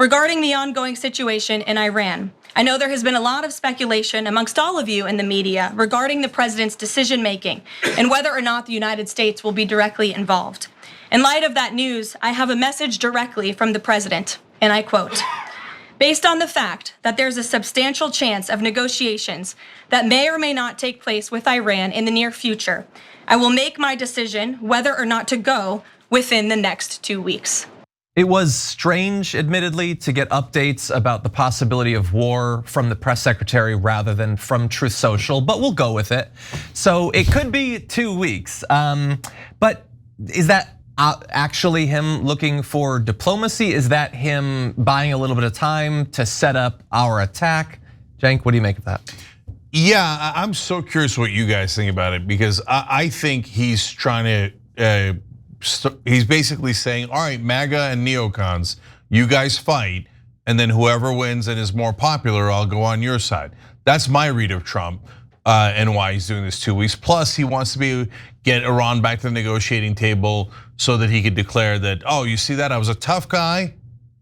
regarding the ongoing situation in Iran. I know there has been a lot of speculation amongst all of you in the media regarding the president's decision making and whether or not the United States will be directly involved. In light of that news, I have a message directly from the president, and I quote, "Based on the fact that there's a substantial chance of negotiations that may or may not take place with Iran in the near future, I will make my decision whether or not to go within the next 2 weeks." It was strange, admittedly, to get updates about the possibility of war from the press secretary rather than from Truth Social, but we'll go with it. So it could be 2 weeks, but is that actually him looking for diplomacy? Is that him buying a little bit of time to set up our attack? Cenk, what do you make of that? Yeah, I'm so curious what you guys think about it, because I think he's trying to, he's basically saying, all right, MAGA and neocons, you guys fight, and then whoever wins and is more popular, I'll go on your side. That's my read of Trump and why he's doing this 2 weeks. Plus, he wants to get Iran back to the negotiating table so that he could declare that, oh, you see that, I was a tough guy,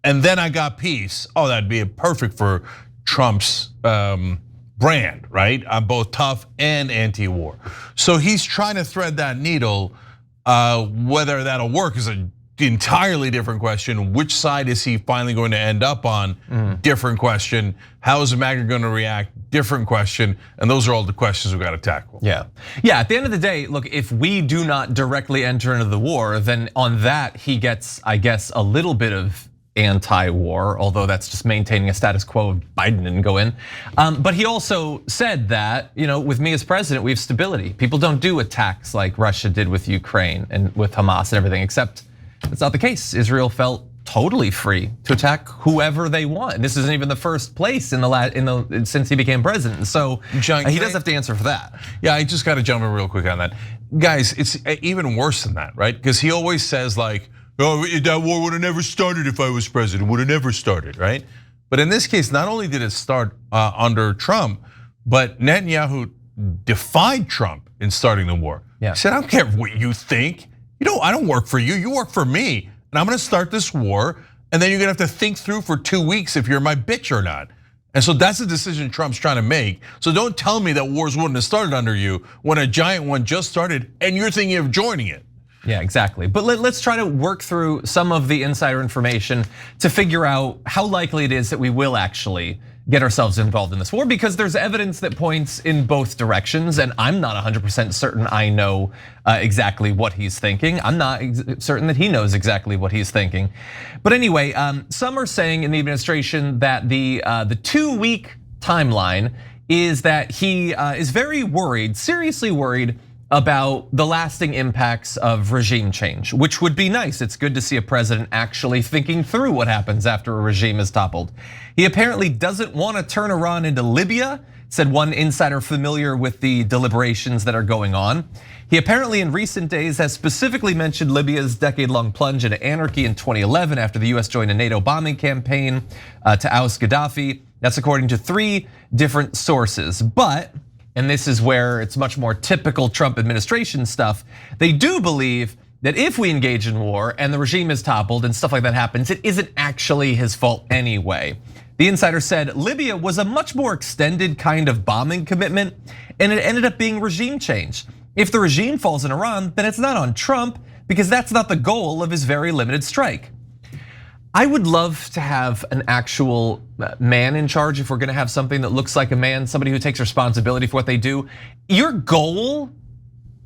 and then I got peace. Oh, that'd be perfect for Trump's brand, right? I'm both tough and anti-war. So he's trying to thread that needle. Whether that'll work is an entirely different question. Which side is he finally going to end up on? Different question. How is MAGA going to react? Different question. And those are all the questions we've got to tackle. Yeah. At the end of the day, look, if we do not directly enter into the war, then on that he gets, I guess, a little bit of anti-war, although that's just maintaining a status quo of Biden didn't go in. But he also said that, with me as president, we have stability. People don't do attacks like Russia did with Ukraine and with Hamas and everything, except that's not the case. Israel felt totally free to attack whoever they want. This isn't even the first place since he became president. So John, he does have to answer for that. Yeah, I just got to jump in real quick on that. Guys, it's even worse than that, right? Because he always says like, oh, that war would have never started if I was president, would have never started, right? But in this case, not only did it start under Trump, but Netanyahu defied Trump in starting the war. He said, I don't care what you think. I don't work for you, you work for me. And I'm gonna start this war, and then you're gonna have to think through for 2 weeks if you're my bitch or not. And so that's the decision Trump's trying to make. So don't tell me that wars wouldn't have started under you when a giant one just started and you're thinking of joining it. Yeah, exactly. But let's try to work through some of the insider information to figure out how likely it is that we will actually get ourselves involved in this war, because there's evidence that points in both directions, and I'm not 100% certain I know exactly what he's thinking. I'm not certain that he knows exactly what he's thinking. But anyway, some are saying in the administration that the 2 week timeline is that he is very worried, seriously worried about the lasting impacts of regime change, which would be nice. It's good to see a president actually thinking through what happens after a regime is toppled. He apparently doesn't want to turn Iran into Libya, said one insider familiar with the deliberations that are going on. He apparently in recent days has specifically mentioned Libya's decade-long plunge into anarchy in 2011 after the US joined a NATO bombing campaign to oust Gaddafi. That's according to 3 different sources. But, and this is where it's much more typical Trump administration stuff, they do believe that if we engage in war and the regime is toppled and stuff like that happens, it isn't actually his fault anyway. The insider said Libya was a much more extended kind of bombing commitment, and it ended up being regime change. If the regime falls in Iran, then it's not on Trump, because that's not the goal of his very limited strike. I would love to have an actual man in charge if we're gonna have something that looks like a man, somebody who takes responsibility for what they do. Your goal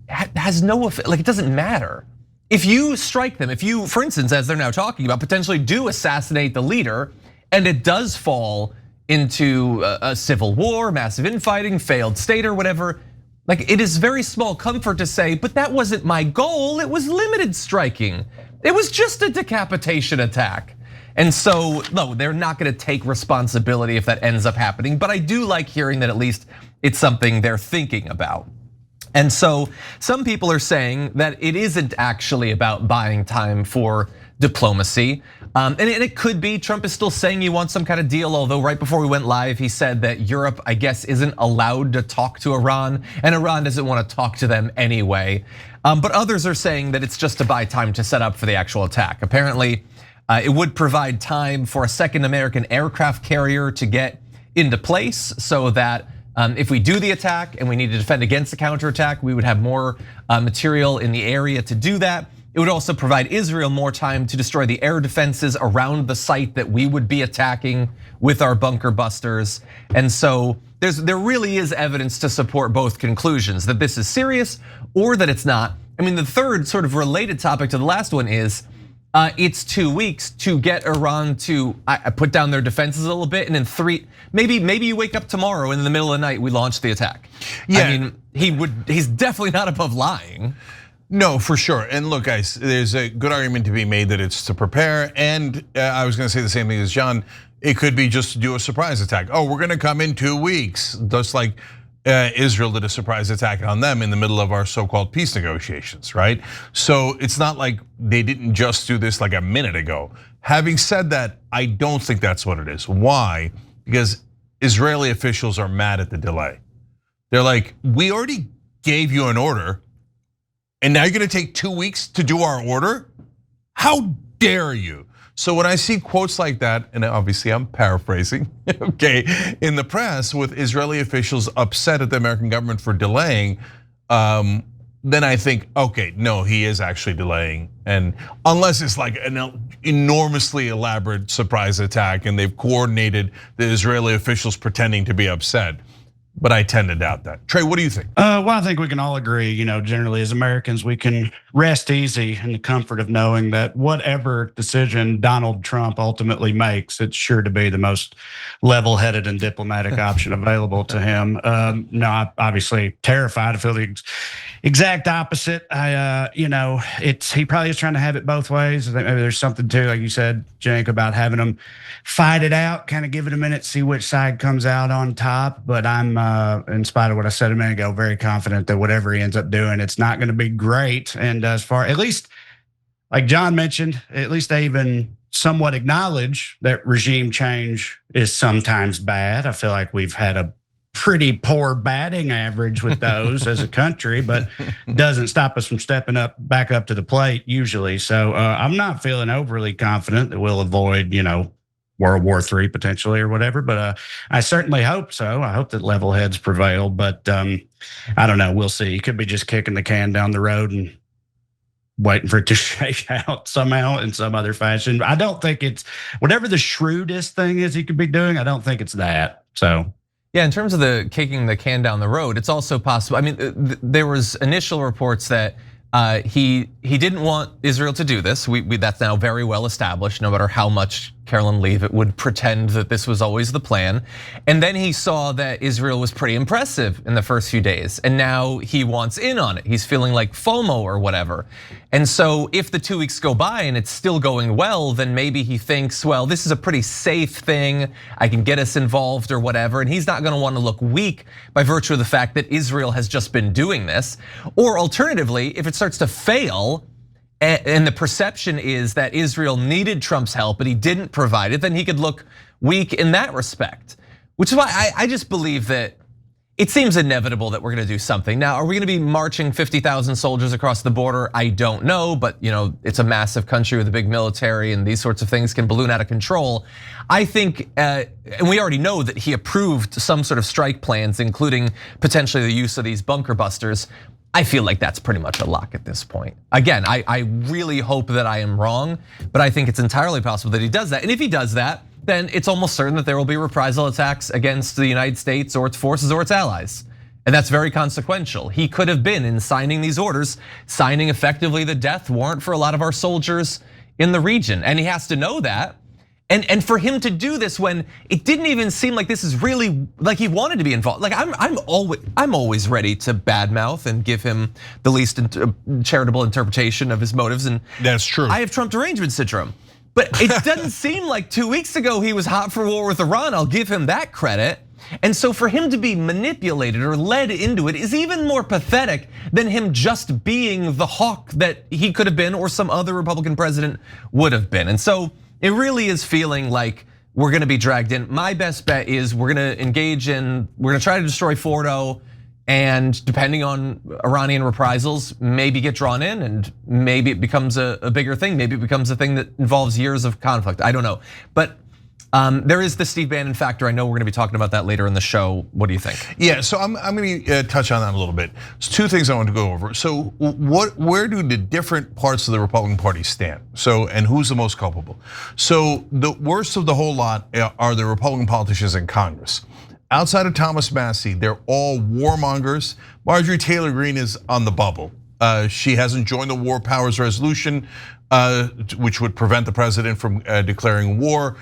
has no effect, like it doesn't matter. If you strike them, if you, for instance, as they're now talking about, potentially do assassinate the leader, and it does fall into a civil war, massive infighting, failed state or whatever, like it is very small comfort to say, but that wasn't my goal, it was limited striking. It was just a decapitation attack. And so, no, they're not gonna take responsibility if that ends up happening, but I do like hearing that at least it's something they're thinking about. And so some people are saying that it isn't actually about buying time for diplomacy. And it could be, Trump is still saying he wants some kind of deal, although right before we went live, he said that Europe, I guess, isn't allowed to talk to Iran, and Iran doesn't want to talk to them anyway. But others are saying that it's just to buy time to set up for the actual attack. Apparently, It would provide time for a second American aircraft carrier to get into place so that if we do the attack and we need to defend against the counterattack, we would have more material in the area to do that. It would also provide Israel more time to destroy the air defenses around the site that we would be attacking with our bunker busters. And so there really is evidence to support both conclusions, that this is serious or that it's not. I mean, the third sort of related topic to the last one is it's 2 weeks to get Iran to put down their defenses a little bit, and in maybe you wake up tomorrow and in the middle of the night we launch the attack. Yeah. I mean, he's definitely not above lying. No, for sure. And look, guys, there's a good argument to be made that it's to prepare. And I was going to say the same thing as John. It could be just to do a surprise attack. Oh, we're going to come in 2 weeks, just like Israel did a surprise attack on them in the middle of our so-called peace negotiations, right? So it's not like they didn't just do this like a minute ago. Having said that, I don't think that's what it is. Why? Because Israeli officials are mad at the delay. They're like, we already gave you an order, and now you're gonna take 2 weeks to do our order? How dare you? So when I see quotes like that, and obviously I'm paraphrasing, okay, in the press with Israeli officials upset at the American government for delaying, then I think, okay, no, he is actually delaying. And unless it's like an enormously elaborate surprise attack and they've coordinated the Israeli officials pretending to be upset. But I tend to doubt that. Trey, what do you think? Well, I think we can all agree, generally as Americans, we can rest easy in the comfort of knowing that whatever decision Donald Trump ultimately makes, it's sure to be the most level-headed and diplomatic option available to him. No, I'm obviously terrified. I feel the exact opposite. He probably is trying to have it both ways. I think maybe there's something too, like you said, Jake, about having them fight it out, kind of give it a minute, see which side comes out on top. But I'm, in spite of what I said a minute ago, very confident that whatever he ends up doing, it's not going to be great. And as far, at least, like John mentioned, at least they even somewhat acknowledge that regime change is sometimes bad. I feel like we've had a pretty poor batting average with those as a country, but doesn't stop us from stepping back up to the plate usually. So I'm not feeling overly confident that we'll avoid, World War III potentially or whatever, but I certainly hope so. I hope that level heads prevail, but I don't know. We'll see. He could be just kicking the can down the road and waiting for it to shake out somehow in some other fashion. I don't think it's whatever the shrewdest thing is he could be doing. I don't think it's that. So. Yeah, in terms of the kicking the can down the road, it's also possible. I mean, there was initial reports that he didn't want Israel to do this. That's now very well established, no matter how much Carolyn Leavitt would pretend that this was always the plan. And then he saw that Israel was pretty impressive in the first few days, and now he wants in on it. He's feeling like FOMO or whatever. And so if the 2 weeks go by and it's still going well, then maybe he thinks, well, this is a pretty safe thing. I can get us involved or whatever. And he's not gonna wanna look weak by virtue of the fact that Israel has just been doing this. Or alternatively, if it starts to fail, and the perception is that Israel needed Trump's help, but he didn't provide it, then he could look weak in that respect. Which is why I just believe that it seems inevitable that we're gonna do something. Now, are we gonna be marching 50,000 soldiers across the border? I don't know, but it's a massive country with a big military and these sorts of things can balloon out of control. I think, and we already know that he approved some sort of strike plans, including potentially the use of these bunker busters. I feel like that's pretty much a lock at this point. Again, I really hope that I am wrong, but I think it's entirely possible that he does that. And if he does that, then it's almost certain that there will be reprisal attacks against the United States or its forces or its allies. And that's very consequential. He could have been, in signing these orders, signing effectively the death warrant for a lot of our soldiers in the region. And he has to know that. And for him to do this when it didn't even seem like this is really like he wanted to be involved. Like I'm always ready to badmouth and give him the least charitable interpretation of his motives. And that's true. I have Trump derangement syndrome, but it doesn't seem like 2 weeks ago he was hot for war with Iran. I'll give him that credit. And so for him to be manipulated or led into it is even more pathetic than him just being the hawk that he could have been or some other Republican president would have been. And so it really is feeling like we're gonna be dragged in. My best bet is we're gonna try to destroy Fordo. and depending on Iranian reprisals, maybe get drawn in, and maybe it becomes a bigger thing. Maybe it becomes a thing that involves years of conflict. I don't know, but there is the Steve Bannon factor. I know we're going to be talking about that later in the show. What do you think? Yeah, so I'm going to touch on that a little bit. There's two things I want to go over. So where do the different parts of the Republican Party stand? So, and who's the most culpable? So the worst of the whole lot are the Republican politicians in Congress. Outside of Thomas Massie, they're all warmongers. Marjorie Taylor Greene is on the bubble. She hasn't joined the War Powers Resolution, which would prevent the president from declaring war.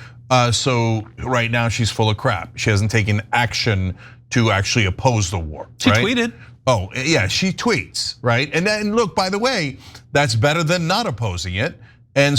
So right now she's full of crap. She hasn't taken action to actually oppose the war. She tweeted. Oh yeah, she tweets, right? And then look, by the way, that's better than not opposing it. And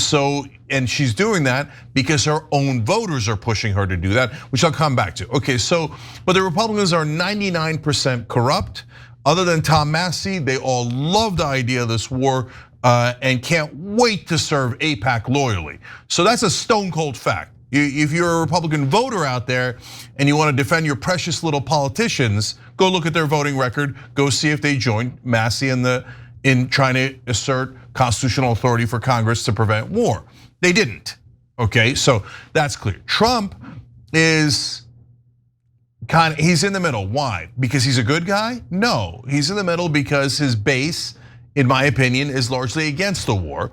she's doing that because her own voters are pushing her to do that, which I'll come back to. Okay, so, but the Republicans are 99% corrupt. Other than Tom Massie, they all love the idea of this war and can't wait to serve AIPAC loyally. So that's a stone cold fact. If you're a Republican voter out there and you want to defend your precious little politicians, go look at their voting record, go see if they joined Massie in trying to assert constitutional authority for Congress to prevent war. They didn't, okay? So that's clear. Trump is he's in the middle. Why? Because he's a good guy? No, he's in the middle because his base, in my opinion, is largely against the war,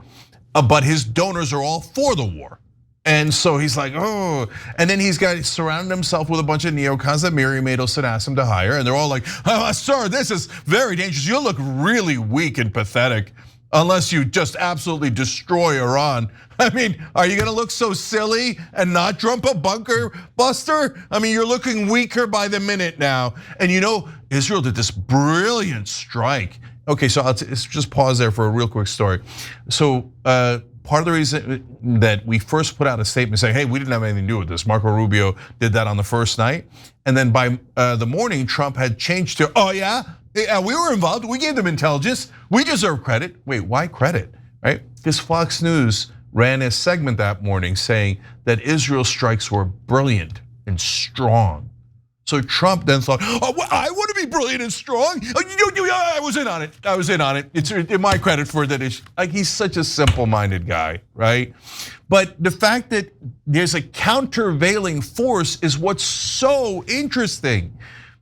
but his donors are all for the war. And so he's like, oh, and then he's got surrounded himself with a bunch of neocons that Miri Madelson asked him to hire, and they're all like, sir, this is very dangerous. You'll look really weak and pathetic unless you just absolutely destroy Iran. I mean, are you gonna look so silly and not Trump a bunker buster? I mean, you're looking weaker by the minute now. And you know, Israel did this brilliant strike. Okay, so I'll just pause there for a real quick story. So part of the reason that we first put out a statement saying, hey, we didn't have anything to do with this. Marco Rubio did that on the first night. And then by the morning, Trump had changed to, oh yeah, we were involved. We gave them intelligence. We deserve credit. Wait, why credit, right? Because Fox News ran a segment that morning saying that Israel strikes were brilliant and strong. So Trump then thought, oh, I want to be brilliant and strong. I was in on it. I was in on it. It's my credit for that. Like, he's such a simple-minded guy, right? But the fact that there's a countervailing force is what's so interesting,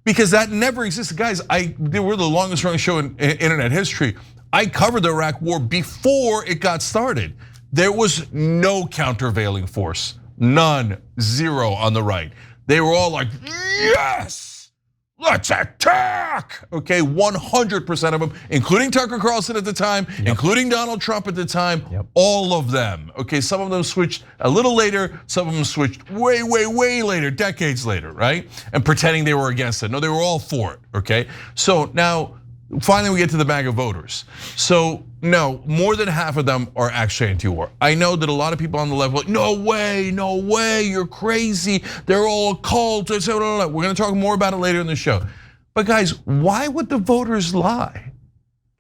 because that never existed. Guys, we're the longest running show in internet history. I covered the Iraq war before it got started. There was no countervailing force, none, zero on the right. They were all like, yes, let's attack. Okay, 100% of them, including Tucker Carlson at the time, including Donald Trump at the time, all of them. Okay, some of them switched a little later, some of them switched way, way, way later, decades later, right? And pretending they were against it. No, they were all for it, okay? So now, finally we get to the MAGA voters. So no, more than half of them are actually anti-war. I know that a lot of people on the left are like, no way, you're crazy. They're all cult. We're gonna talk more about it later in the show. But guys, why would the voters lie?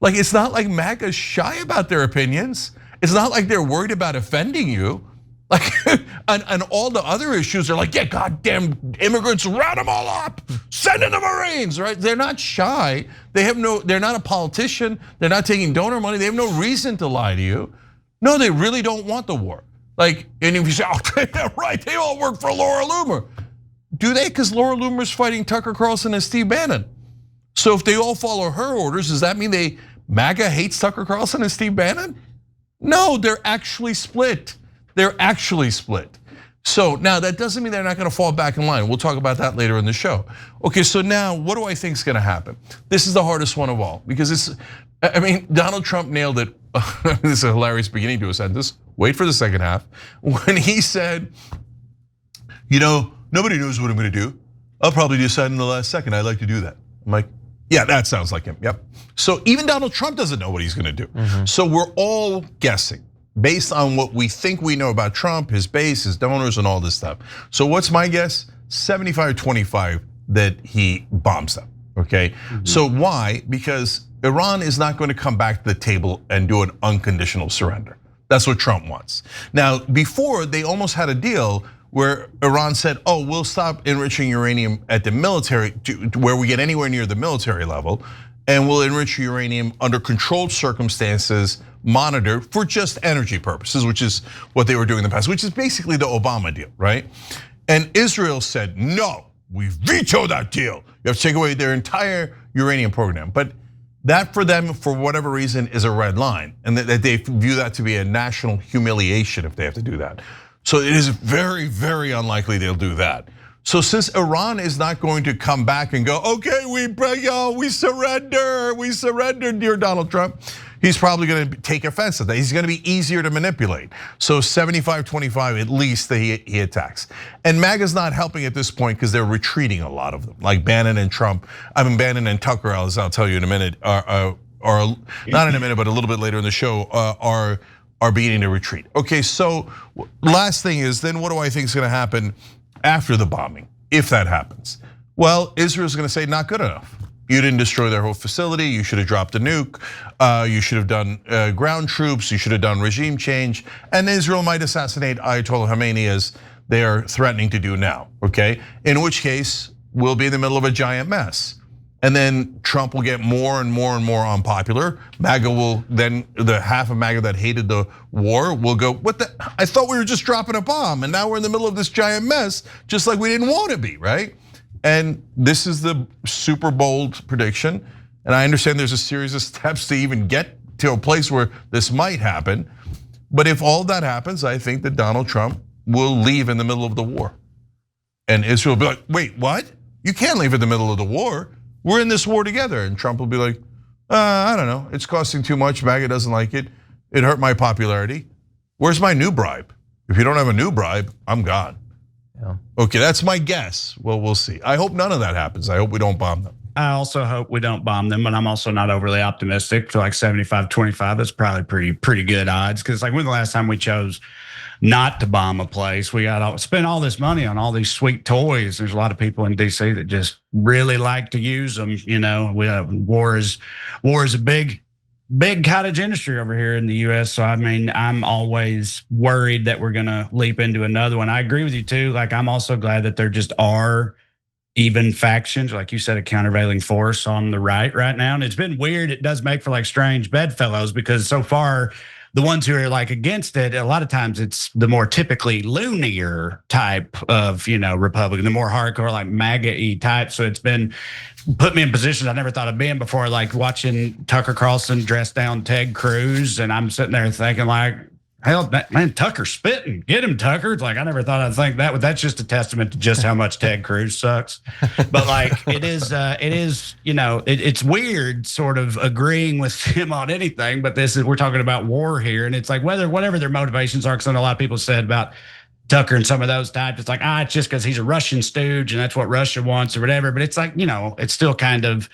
Like, it's not like MAGA's shy about their opinions. It's not like they're worried about offending you. Like, and all the other issues are like, yeah, goddamn immigrants, round them all up, send in the Marines, right? They're not shy. They're not a politician. They're not taking donor money. They have no reason to lie to you. No, they really don't want the war. Like, and if you say, oh, right, they all work for Laura Loomer. Do they? Because Laura Loomer's fighting Tucker Carlson and Steve Bannon. So if they all follow her orders, does that mean MAGA hates Tucker Carlson and Steve Bannon? No, they're actually split. They're actually split. So now that doesn't mean they're not gonna fall back in line. We'll talk about that later in the show. Okay, so now what do I think is gonna happen? This is the hardest one of all, because Donald Trump nailed it. This is a hilarious beginning to a sentence. Wait for the second half. When he said, nobody knows what I'm gonna do. I'll probably decide in the last second. I'd like to do that. I'm like, yeah, that sounds like him, yep. So even Donald Trump doesn't know what he's gonna do. So we're all guessing, based on what we think we know about Trump, his base, his donors, and all this stuff. So what's my guess? 75-25 that he bombs them, okay? So why? Because Iran is not going to come back to the table and do an unconditional surrender. That's what Trump wants. Now, before, they almost had a deal where Iran said, oh, we'll stop enriching uranium at the military, where we get anywhere near the military level, and we'll enrich uranium under controlled circumstances, monitored for just energy purposes, which is what they were doing in the past, which is basically the Obama deal, right? And Israel said, no, we veto that deal. You have to take away their entire uranium program. But that for them, for whatever reason, is a red line, and that they view that to be a national humiliation if they have to do that. So it is very, very unlikely they'll do that. So since Iran is not going to come back and go, okay, we surrender, dear Donald Trump, he's probably going to take offense at that. He's going to be easier to manipulate. So 75-25 at least that he attacks. And MAGA's not helping at this point because they're retreating, a lot of them, like Bannon and Trump. I mean, Bannon and Tucker, as I'll tell you in a minute, are not in a minute, but a little bit later in the show, are beginning to retreat. Okay, so last thing is, then what do I think is going to happen after the bombing, if that happens? Well, Israel's going to say, not good enough. You didn't destroy their whole facility. You should have dropped a nuke. You should have done ground troops. You should have done regime change. And Israel might assassinate Ayatollah Khamenei, as they are threatening to do now, okay? In which case, we'll be in the middle of a giant mess. And then Trump will get more and more and more unpopular. MAGA will then, the half of MAGA that hated the war will go, what the, I thought we were just dropping a bomb, and now we're in the middle of this giant mess, just like we didn't want to be, right? And this is the super bold prediction. And I understand there's a series of steps to even get to a place where this might happen. But if all that happens, I think that Donald Trump will leave in the middle of the war. And Israel will be like, wait, what? You can't leave in the middle of the war. We're in this war together. And Trump will be like, I don't know, it's costing too much, MAGA doesn't like it. It hurt my popularity. Where's my new bribe? If you don't have a new bribe, I'm gone. Yeah. Okay, that's my guess. Well, we'll see. I hope none of that happens. I hope we don't bomb them. I also hope we don't bomb them, but I'm also not overly optimistic. For like 75-25, that's probably pretty good odds. Because like, when the last time we chose not to bomb a place, we got spend all this money on all these sweet toys. There's a lot of people in DC that just really like to use them. You know, war is a big cottage industry over here in the US. So I mean, I'm always worried that we're gonna leap into another one. I agree with you too. Like, I'm also glad that there just are even factions, like you said, a countervailing force on the right now. And it's been weird. It does make for like strange bedfellows, because so far the ones who are like against it, a lot of times it's the more typically loonier type of, Republican, the more hardcore, like MAGA-y type. So it's been put me in positions I never thought of being before, like watching Tucker Carlson dress down Ted Cruz. And I'm sitting there thinking like, hell, man, Tucker's spitting. Get him, Tucker. It's like, I never thought I'd think that, but that's just a testament to just how much Ted Cruz sucks. But like, it's weird sort of agreeing with him on anything, but we're talking about war here. And it's like, whatever their motivations are, because I know a lot of people said about Tucker and some of those types, it's like, it's just because he's a Russian stooge and that's what Russia wants or whatever. But it's like, it's still kind of,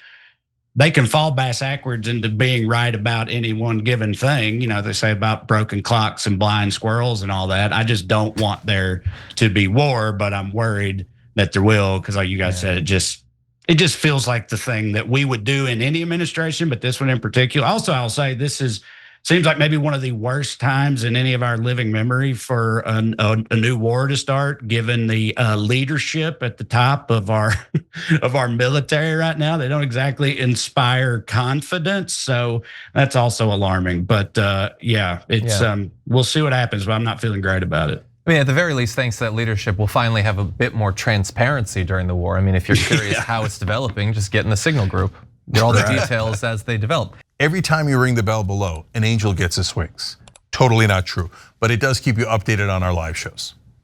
they can fall backwards into being right about any one given thing. They say about broken clocks and blind squirrels and all that. I just don't want there to be war, but I'm worried that there will, because like you guys said, it just feels like the thing that we would do in any administration, but this one in particular. Also, I'll say seems like maybe one of the worst times in any of our living memory for a new war to start, given the leadership at the top of our military right now. They don't exactly inspire confidence, so that's also alarming. But we'll see what happens, but I'm not feeling great about it. I mean, at the very least, thanks to that leadership, we'll finally have a bit more transparency during the war. I mean, if you're curious how it's developing, just get in the signal group. Get all the details as they develop. Every time you ring the bell below, an angel gets his wings. Totally not true, but it does keep you updated on our live shows.